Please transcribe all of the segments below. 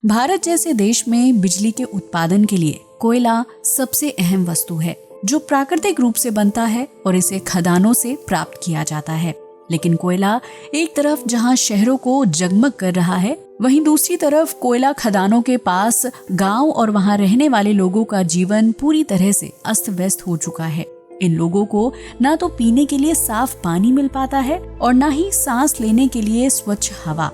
भारत जैसे देश में बिजली के उत्पादन के लिए कोयला सबसे अहम वस्तु है, जो प्राकृतिक रूप से बनता है और इसे खदानों से प्राप्त किया जाता है। लेकिन कोयला एक तरफ जहां शहरों को जगमग कर रहा है, वहीं दूसरी तरफ कोयला खदानों के पास गांव और वहां रहने वाले लोगों का जीवन पूरी तरह से अस्त व्यस्त हो चुका है। इन लोगों को ना तो पीने के लिए साफ पानी मिल पाता है और ना ही सांस लेने के लिए स्वच्छ हवा।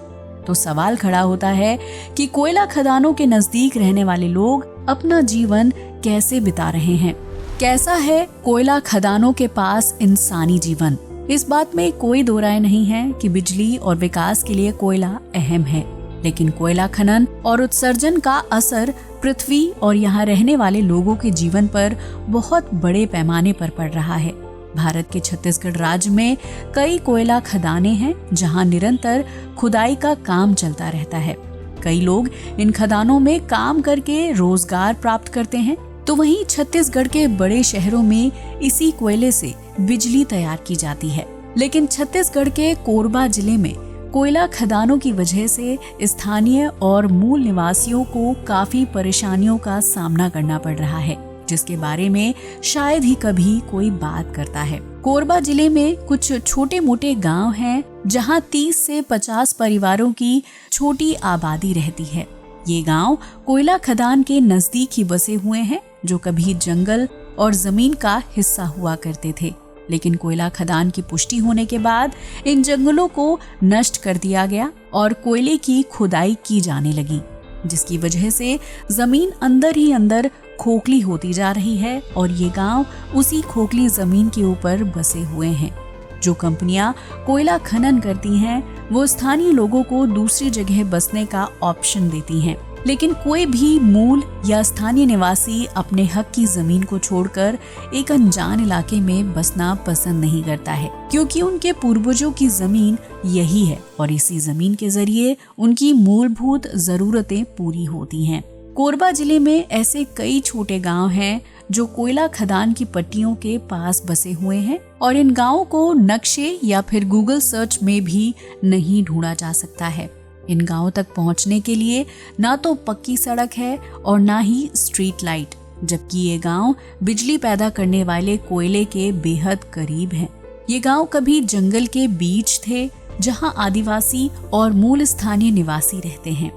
तो सवाल खड़ा होता है कि कोयला खदानों के नजदीक रहने वाले लोग अपना जीवन कैसे बिता रहे हैं। कैसा है कोयला खदानों के पास इंसानी जीवन? इस बात में कोई दो राय नहीं है कि बिजली और विकास के लिए कोयला अहम है, लेकिन कोयला खनन और उत्सर्जन का असर पृथ्वी और यहाँ रहने वाले लोगों के जीवन पर बहुत बड़े पैमाने पर पड़ रहा है। भारत के छत्तीसगढ़ राज्य में कई कोयला खदानें हैं, जहां निरंतर खुदाई का काम चलता रहता है। कई लोग इन खदानों में काम करके रोजगार प्राप्त करते हैं, तो वहीं छत्तीसगढ़ के बड़े शहरों में इसी कोयले से बिजली तैयार की जाती है। लेकिन छत्तीसगढ़ के कोरबा जिले में कोयला खदानों की वजह से स्थानीय और मूल निवासियों को काफी परेशानियों का सामना करना पड़ रहा है, जिसके बारे में शायद ही कभी कोई बात करता है। कोरबा जिले में कुछ छोटे मोटे गांव हैं, जहां 30 से 50 परिवारों की छोटी आबादी रहती है। ये गांव कोयला खदान के नजदीक ही बसे हुए हैं, जो कभी जंगल और जमीन का हिस्सा हुआ करते थे। लेकिन कोयला खदान की पुष्टि होने के बाद इन जंगलों को नष्ट कर दिया गया और कोयले की खुदाई की जाने लगी, जिसकी वजह से जमीन अंदर ही अंदर खोखली होती जा रही है और ये गांव उसी खोखली जमीन के ऊपर बसे हुए हैं। जो कंपनियां कोयला खनन करती हैं, वो स्थानीय लोगों को दूसरी जगह बसने का ऑप्शन देती हैं, लेकिन कोई भी मूल या स्थानीय निवासी अपने हक की जमीन को छोड़कर एक अनजान इलाके में बसना पसंद नहीं करता है, क्योंकि उनके पूर्वजों की जमीन यही है और इसी जमीन के जरिए उनकी मूलभूत जरूरतें पूरी होती हैं। कोरबा जिले में ऐसे कई छोटे गांव हैं जो कोयला खदान की पट्टियों के पास बसे हुए हैं और इन गांवों को नक्शे या फिर गूगल सर्च में भी नहीं ढूंढा जा सकता है। इन गांवों तक पहुंचने के लिए ना तो पक्की सड़क है और ना ही स्ट्रीट लाइट, जबकि ये गांव बिजली पैदा करने वाले कोयले के बेहद करीब हैं। ये गांव कभी जंगल के बीच थे, जहां आदिवासी और मूल स्थानीय निवासी रहते हैं।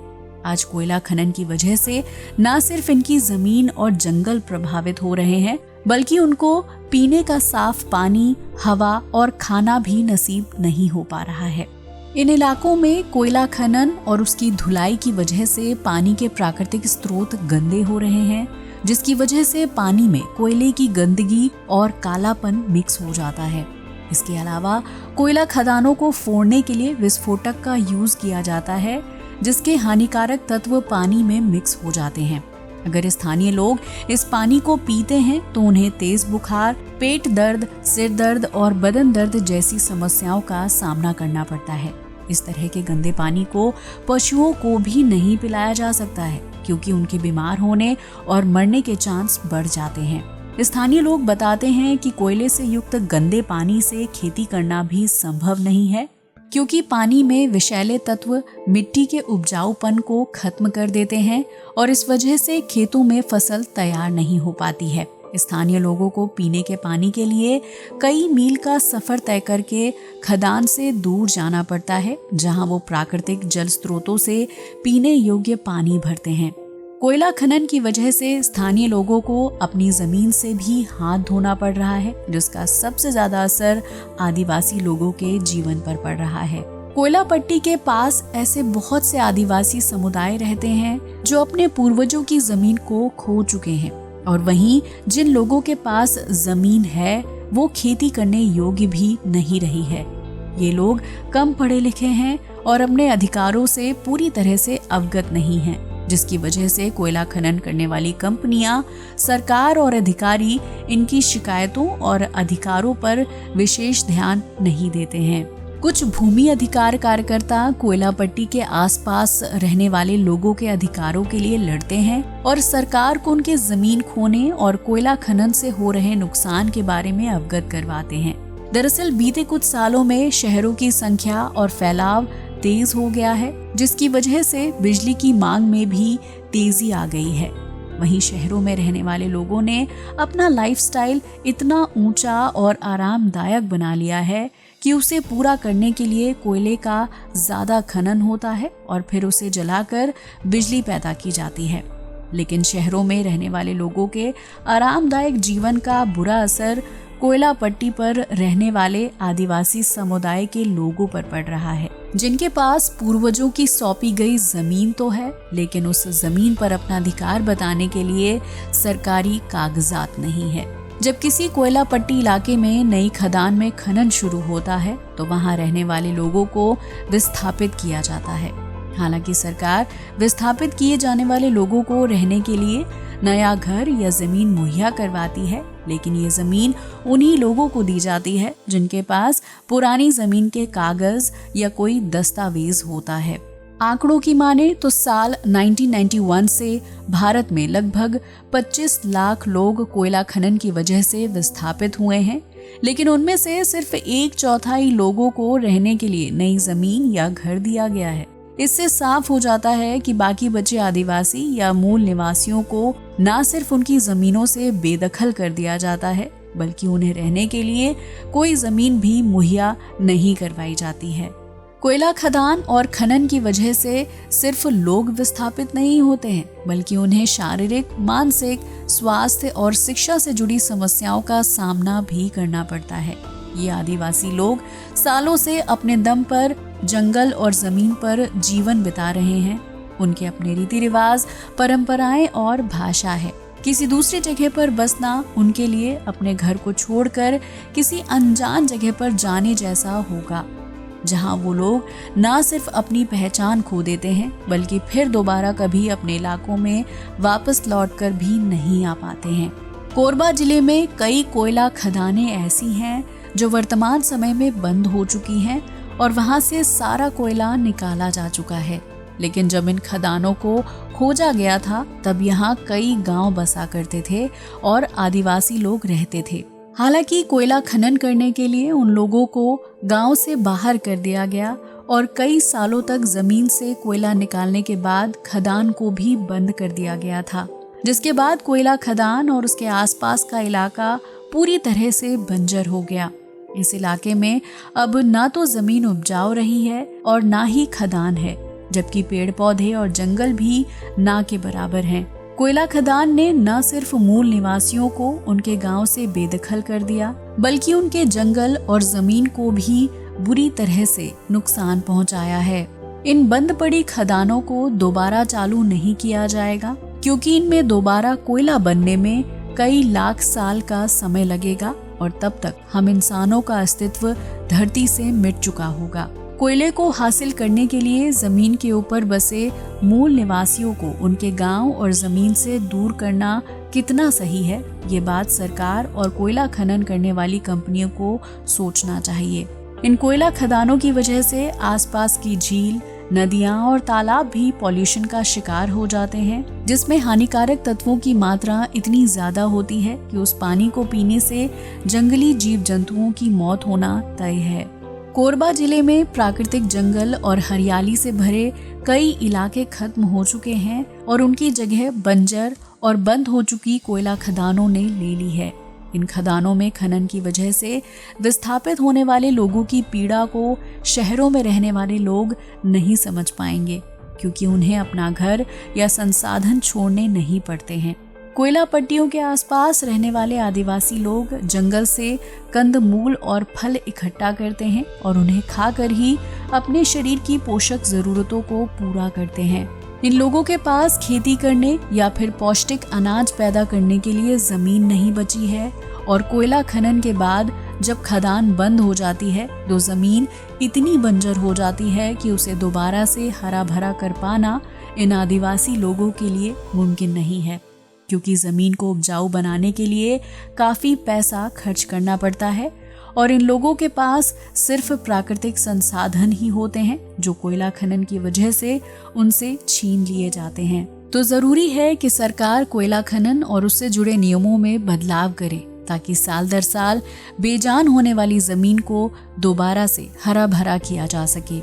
आज कोयला खनन की वजह से न सिर्फ इनकी जमीन और जंगल प्रभावित हो रहे हैं, बल्कि उनको पीने का साफ पानी, हवा और खाना भी नसीब नहीं हो पा रहा है। इन इलाकों में कोयला खनन और उसकी धुलाई की वजह से पानी के प्राकृतिक स्रोत गंदे हो रहे हैं, जिसकी वजह से पानी में कोयले की गंदगी और कालापन मिक्स हो जाता है। इसके अलावा कोयला खदानों को फोड़ने के लिए विस्फोटक का यूज किया जाता है, जिसके हानिकारक तत्व पानी में मिक्स हो जाते हैं। अगर स्थानीय लोग इस पानी को पीते हैं तो उन्हें तेज बुखार, पेट दर्द, सिर दर्द और बदन दर्द जैसी समस्याओं का सामना करना पड़ता है। इस तरह के गंदे पानी को पशुओं को भी नहीं पिलाया जा सकता है, क्योंकि उनके बीमार होने और मरने के चांस बढ़ जाते हैं। स्थानीय लोग बताते हैं कि कोयले से युक्त गंदे पानी से खेती करना भी संभव नहीं है, क्योंकि पानी में विषैले तत्व मिट्टी के उपजाऊपन को खत्म कर देते हैं और इस वजह से खेतों में फसल तैयार नहीं हो पाती है। स्थानीय लोगों को पीने के पानी के लिए कई मील का सफर तय करके खदान से दूर जाना पड़ता है, जहां वो प्राकृतिक जल स्रोतों से पीने योग्य पानी भरते हैं। कोयला खनन की वजह से स्थानीय लोगों को अपनी जमीन से भी हाथ धोना पड़ रहा है, जिसका सबसे ज्यादा असर आदिवासी लोगों के जीवन पर पड़ रहा है। कोयला पट्टी के पास ऐसे बहुत से आदिवासी समुदाय रहते हैं जो अपने पूर्वजों की जमीन को खो चुके हैं, और वहीं जिन लोगों के पास जमीन है वो खेती करने योग्य भी नहीं रही है। ये लोग कम पढ़े लिखे हैं और अपने अधिकारों से पूरी तरह से अवगत नहीं हैं, जिसकी वजह से कोयला खनन करने वाली कंपनियां, सरकार और अधिकारी इनकी शिकायतों और अधिकारों पर विशेष ध्यान नहीं देते हैं। कुछ भूमि अधिकार कार्यकर्ता कोयला पट्टी के आसपास रहने वाले लोगों के अधिकारों के लिए लड़ते हैं और सरकार को उनके जमीन खोने और कोयला खनन से हो रहे नुकसान के बारे में अवगत करवाते हैं। दरअसल बीते कुछ सालों में शहरों की संख्या और फैलाव तेज हो गया है, जिसकी वजह से बिजली की मांग में भी तेजी आ गई है। वहीं शहरों में रहने वाले लोगों ने अपना लाइफस्टाइल इतना ऊंचा और आरामदायक बना लिया है कि उसे पूरा करने के लिए कोयले का ज्यादा खनन होता है और फिर उसे जलाकर बिजली पैदा की जाती है। लेकिन शहरों में रहने वाले लोगों के आरामदायक जीवन का बुरा असर कोयला पट्टी पर रहने वाले आदिवासी समुदाय के लोगों पर पड़ रहा है, जिनके पास पूर्वजों की सौंपी गई जमीन तो है, लेकिन उस जमीन पर अपना अधिकार बताने के लिए सरकारी कागजात नहीं है। जब किसी कोयला पट्टी इलाके में नई खदान में खनन शुरू होता है तो वहां रहने वाले लोगों को विस्थापित किया जाता है। हालांकि सरकार विस्थापित किए जाने वाले लोगों को रहने के लिए नया घर या जमीन मुहैया करवाती है, लेकिन ये जमीन उन्हीं लोगों को दी जाती है जिनके पास पुरानी जमीन के कागज या कोई दस्तावेज होता है। आंकड़ों की माने तो साल 1991 से भारत में लगभग 25 लाख लोग कोयला खनन की वजह से विस्थापित हुए हैं, लेकिन उनमें से सिर्फ 1/4 लोगों को रहने के लिए नई जमीन या घर दिया गया है। इससे साफ हो जाता है कि बाकी बचे आदिवासी या मूल निवासियों को न सिर्फ उनकी जमीनों से बेदखल कर दिया जाता है, बल्कि उन्हें रहने के लिए कोई जमीन भी मुहैया नहीं करवाई जाती है। कोयला खदान और खनन की वजह से सिर्फ लोग विस्थापित नहीं होते हैं, बल्कि उन्हें शारीरिक, मानसिक, स्वास्थ्य और शिक्षा से जुड़ी समस्याओं का सामना भी करना पड़ता है। ये आदिवासी लोग सालों से अपने दम पर जंगल और जमीन पर जीवन बिता रहे हैं। उनके अपने रीति रिवाज, परंपराएं और भाषा है। किसी दूसरी जगह पर बसना उनके लिए अपने घर को छोड़कर किसी अनजान जगह पर जाने जैसा होगा, जहां वो लोग ना सिर्फ अपनी पहचान खो देते हैं, बल्कि फिर दोबारा कभी अपने इलाकों में वापस लौटकर भी नहीं आ पाते हैं। कोरबा जिले में कई कोयला खदानें ऐसी हैं जो वर्तमान समय में बंद हो चुकी हैं और वहां से सारा कोयला निकाला जा चुका है। लेकिन जब इन खदानों को खोजा गया था तब यहाँ कई गांव बसा करते थे और आदिवासी लोग रहते थे। हालांकि कोयला खनन करने के लिए उन लोगों को गांव से बाहर कर दिया गया और कई सालों तक जमीन से कोयला निकालने के बाद खदान को भी बंद कर दिया गया था, जिसके बाद कोयला खदान और उसके आसपास का इलाका पूरी तरह से बंजर हो गया। इस इलाके में अब ना तो जमीन उपजाऊ रही है और ना ही खदान है, जबकि पेड़ पौधे और जंगल भी ना के बराबर हैं। कोयला खदान ने न सिर्फ मूल निवासियों को उनके गांव से बेदखल कर दिया, बल्कि उनके जंगल और जमीन को भी बुरी तरह से नुकसान पहुंचाया है। इन बंद पड़ी खदानों को दोबारा चालू नहीं किया जाएगा, क्योंकि इनमें दोबारा कोयला बनने में कई लाख साल का समय लगेगा और तब तक हम इंसानों का अस्तित्व धरती से मिट चुका होगा। कोयले को हासिल करने के लिए जमीन के ऊपर बसे मूल निवासियों को उनके गांव और जमीन से दूर करना कितना सही है, ये बात सरकार और कोयला खनन करने वाली कंपनियों को सोचना चाहिए। इन कोयला खदानों की वजह से आसपास की झील, नदियां और तालाब भी पॉल्यूशन का शिकार हो जाते हैं, जिसमें हानिकारक तत्वों की मात्रा इतनी ज्यादा होती है कि उस पानी को पीने से जंगली जीव जंतुओं की मौत होना तय है। कोरबा जिले में प्राकृतिक जंगल और हरियाली से भरे कई इलाके खत्म हो चुके हैं और उनकी जगह बंजर और बंद हो चुकी कोयला खदानों ने ले ली है। इन खदानों में खनन की वजह से विस्थापित होने वाले लोगों की पीड़ा को शहरों में रहने वाले लोग नहीं समझ पाएंगे, क्योंकि उन्हें अपना घर या संसाधन छोड़ने नहीं पड़ते हैं। कोयला पट्टियों के आसपास रहने वाले आदिवासी लोग जंगल से कंदमूल और फल इकट्ठा करते हैं और उन्हें खाकर ही अपने शरीर की पोषक जरूरतों को पूरा करते हैं। इन लोगों के पास खेती करने या फिर पौष्टिक अनाज पैदा करने के लिए जमीन नहीं बची है और कोयला खनन के बाद जब खदान बंद हो जाती है तो जमीन इतनी बंजर हो जाती है कि उसे दोबारा से हरा भरा कर पाना इन आदिवासी लोगों के लिए मुमकिन नहीं है, क्योंकि जमीन को उपजाऊ बनाने के लिए काफी पैसा खर्च करना पड़ता है और इन लोगों के पास सिर्फ प्राकृतिक संसाधन ही होते हैं जो कोयला खनन की वजह से उनसे छीन लिए जाते हैं। तो जरूरी है कि सरकार कोयला खनन और उससे जुड़े नियमों में बदलाव करे, ताकि साल दर साल बेजान होने वाली जमीन को दोबारा से हरा भरा किया जा सके।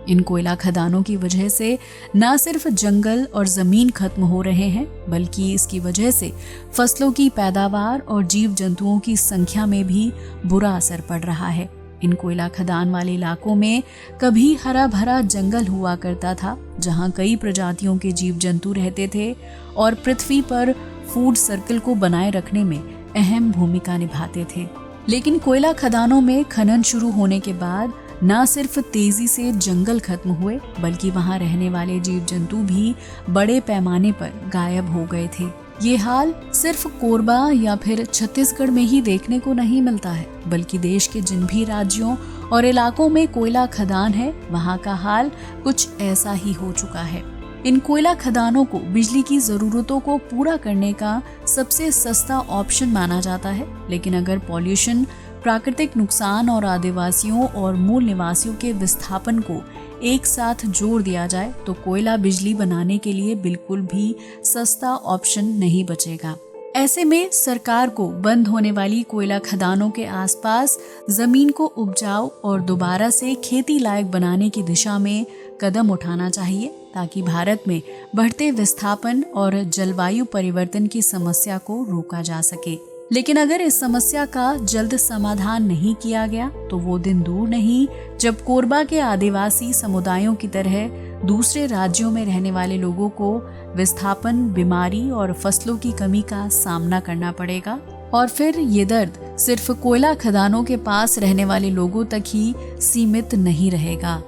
इन कोयला खदानों की वजह से न सिर्फ जंगल और जमीन खत्म हो रहे हैं, बल्कि इसकी वजह से फसलों की पैदावार और जीव जंतुओं की संख्या में भी बुरा असर पड़ रहा है। इन कोयला खदान वाले इलाकों में कभी हरा भरा जंगल हुआ करता था, जहां कई प्रजातियों के जीव जंतु रहते थे और पृथ्वी पर फूड सर्कल को बनाए रखने में अहम भूमिका निभाते थे। लेकिन कोयला खदानों में खनन शुरू होने के बाद न सिर्फ तेजी से जंगल खत्म हुए, बल्कि वहां रहने वाले जीव जंतु भी बड़े पैमाने पर गायब हो गए थे। ये हाल सिर्फ कोरबा या फिर छत्तीसगढ़ में ही देखने को नहीं मिलता है, बल्कि देश के जिन भी राज्यों और इलाकों में कोयला खदान है, वहां का हाल कुछ ऐसा ही हो चुका है। इन कोयला खदानों को बिजली की जरूरतों को पूरा करने का सबसे सस्ता ऑप्शन माना जाता है, लेकिन अगर पॉल्यूशन, प्राकृतिक नुकसान और आदिवासियों और मूल निवासियों के विस्थापन को एक साथ जोड़ दिया जाए तो कोयला बिजली बनाने के लिए बिल्कुल भी सस्ता ऑप्शन नहीं बचेगा। ऐसे में सरकार को बंद होने वाली कोयला खदानों के आसपास जमीन को उपजाऊ और दोबारा से खेती लायक बनाने की दिशा में कदम उठाना चाहिए, ताकि भारत में बढ़ते विस्थापन और जलवायु परिवर्तन की समस्या को रोका जा सके। लेकिन अगर इस समस्या का जल्द समाधान नहीं किया गया तो वो दिन दूर नहीं जब कोरबा के आदिवासी समुदायों की तरह दूसरे राज्यों में रहने वाले लोगों को विस्थापन, बीमारी और फसलों की कमी का सामना करना पड़ेगा। और फिर ये दर्द सिर्फ कोयला खदानों के पास रहने वाले लोगों तक ही सीमित नहीं रहेगा।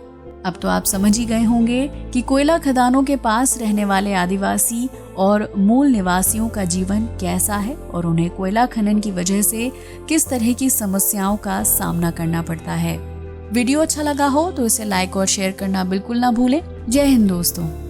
अब तो आप समझ ही गए होंगे कि कोयला खदानों के पास रहने वाले आदिवासी और मूल निवासियों का जीवन कैसा है और उन्हें कोयला खनन की वजह से किस तरह की समस्याओं का सामना करना पड़ता है। वीडियो अच्छा लगा हो तो इसे लाइक और शेयर करना बिल्कुल ना भूलें। जय हिंद दोस्तों।